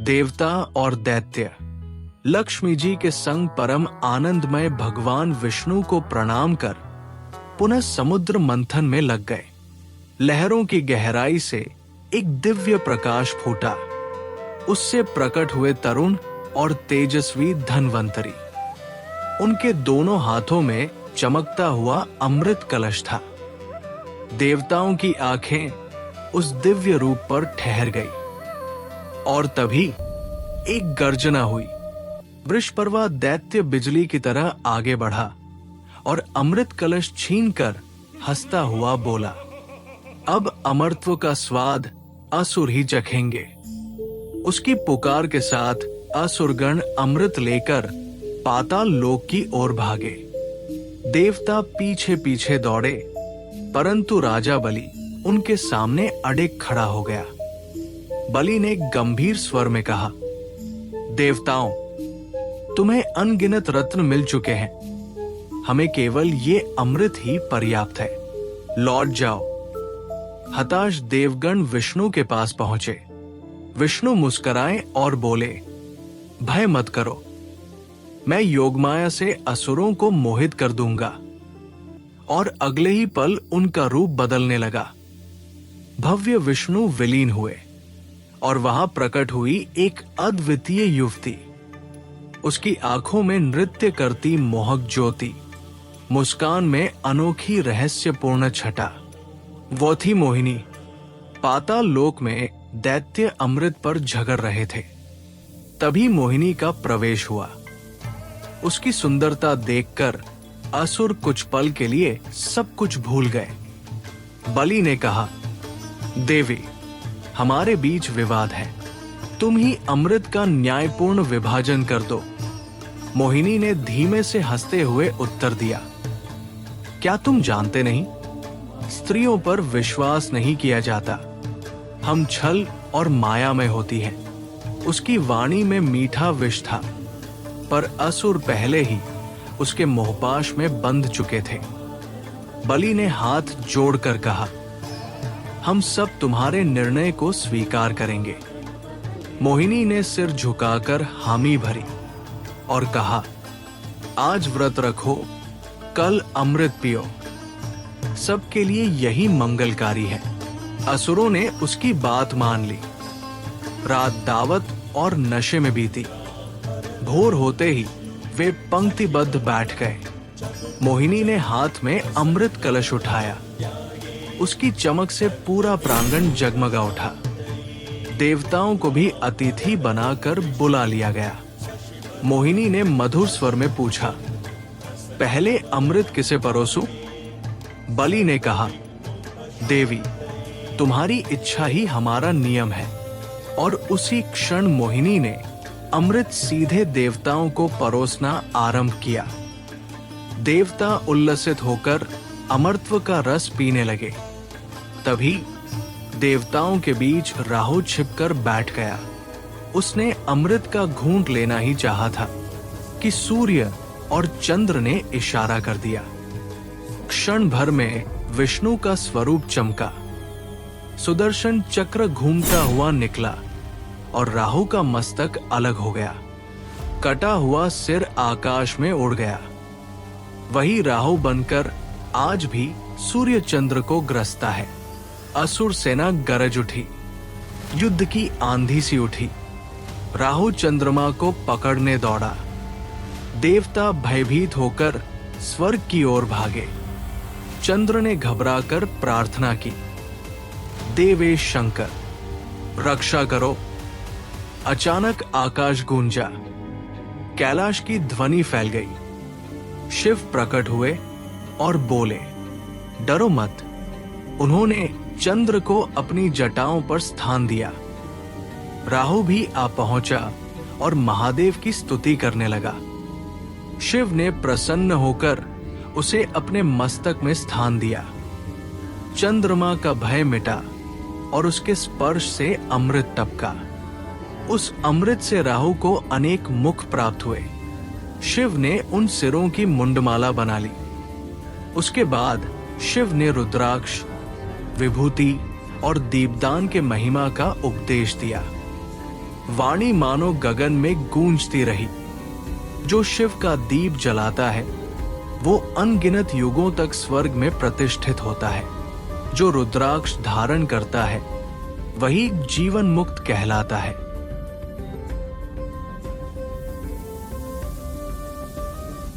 देवता और दैत्य लक्ष्मी जी के संग परम आनंदमय भगवान विष्णु को प्रणाम कर पुनः समुद्र मंथन में लग गए। लहरों की गहराई से एक दिव्य प्रकाश फूटा। उससे प्रकट हुए तरुण और तेजस्वी धन्वंतरी। उनके दोनों हाथों में चमकता हुआ अमृत कलश था। देवताओं की आंखें उस दिव्य रूप पर ठहर गई और तभी एक गर्जना हुई। वृषपर्वा दैत्य बिजली की तरह आगे बढ़ा और अमृत कलश छीनकर हंसता हुआ बोला, अब अमरत्व का स्वाद असुर ही चखेंगे। उसकी पुकार के साथ असुरगण अमृत लेकर पाताल लोक की ओर भागे। देवता पीछे पीछे दौड़े, परंतु राजा बलि उनके सामने अड़िग खड़ा हो गया। बलि ने गंभीर स्वर में कहा, देवताओं, तुम्हें अनगिनत रत्न मिल चुके हैं, हमें केवल ये अमृत ही पर्याप्त है, लौट जाओ। हताश देवगण विष्णु के पास पहुंचे। विष्णु मुस्कुराए और बोले, भय मत करो, मैं योगमाया से असुरों को मोहित कर दूंगा। और अगले ही पल उनका रूप बदलने लगा। भव्य विष्णु विलीन हुए और वहां प्रकट हुई एक अद्वितीय युवती। उसकी आंखों में नृत्य करती मोहक ज्योति, मुस्कान में अनोखी रहस्यपूर्ण छटा। वो थी मोहिनी। पाताल लोक में दैत्य अमृत पर झगड़ रहे थे। तभी मोहिनी का प्रवेश हुआ। उसकी सुंदरता देखकर असुर कुछ पल के लिए सब कुछ भूल गए। बलि ने कहा, देवी, हमारे बीच विवाद है, तुम ही अमृत का न्यायपूर्ण विभाजन कर दो। मोहिनी ने धीमे से हंसते हुए उत्तर दिया, क्या तुम जानते नहीं, स्त्रियों पर विश्वास नहीं किया जाता, हम छल और माया में होती हैं। उसकी वाणी में मीठा विष था, पर असुर पहले ही उसके मोहपाश में बंध चुके थे। बलि ने हाथ जोड़कर कहा, हम सब तुम्हारे निर्णय को स्वीकार करेंगे। मोहिनी ने सिर झुकाकर हामी भरी और कहा, आज व्रत रखो, कल अमृत पियो, सबके लिए यही मंगलकारी है। असुरों ने उसकी बात मान ली। रात दावत और नशे में बीती। भोर होते ही वे पंक्तिबद्ध बैठ गए। मोहिनी ने हाथ में अमृत कलश उठाया। उसकी चमक से पूरा प्रांगण जगमगा उठा। देवताओं को भी अतिथि बनाकर बुला लिया गया। मोहिनी ने मधुर स्वर में पूछा, पहले अमृत किसे परोसूं? बलि ने कहा, देवी, तुम्हारी इच्छा ही हमारा नियम है। और उसी क्षण मोहिनी ने अमृत सीधे देवताओं को परोसना आरंभ किया। देवता उल्लसित होकर अमरत्व का रस पीने लगे। तभी देवताओं के बीच राहु छिपकर बैठ गया। उसने अमृत का घूंट लेना ही चाहा था कि सूर्य और चंद्र ने इशारा कर दिया। क्षण भर में विष्णु का स्वरूप चमका। सुदर्शन चक्र घूमता हुआ निकला और राहु का मस्तक अलग हो गया। कटा हुआ सिर आकाश में उड़ गया। वही राहु बनकर आज भी सूर्य चंद्र को ग्रसता है। असुर सेना गरज उठी। युद्ध की आंधी सी उठी। राहु चंद्रमा को पकड़ने दौड़ा। देवता भयभीत होकर स्वर्ग की ओर भागे। चंद्र ने घबराकर प्रार्थना की, देवेश शंकर, रक्षा करो। अचानक आकाश गूंजा। कैलाश की ध्वनि फैल गई। शिव प्रकट हुए और बोले, डरो मत। उन्होंने चंद्र को अपनी जटाओं पर स्थान दिया। राहु भी आ पहुंचा और महादेव की स्तुति करने लगा। शिव ने प्रसन्न होकर उसे अपने मस्तक में स्थान दिया। चंद्रमा का भय मिटा और उसके स्पर्श से अमृत टपका। उस अमृत से राहु को अनेक मुख प्राप्त हुए। शिव ने उन सिरों की मुंडमाला बना ली। उसके बाद शिव ने रुद्राक्ष, विभूति और दीपदान के महिमा का उपदेश दिया। वाणी मानो गगन में गूंजती रही। जो शिव का दीप जलाता है वो अनगिनत युगों तक स्वर्ग में प्रतिष्ठित होता है। जो रुद्राक्ष धारण करता है वही जीवन मुक्त कहलाता है।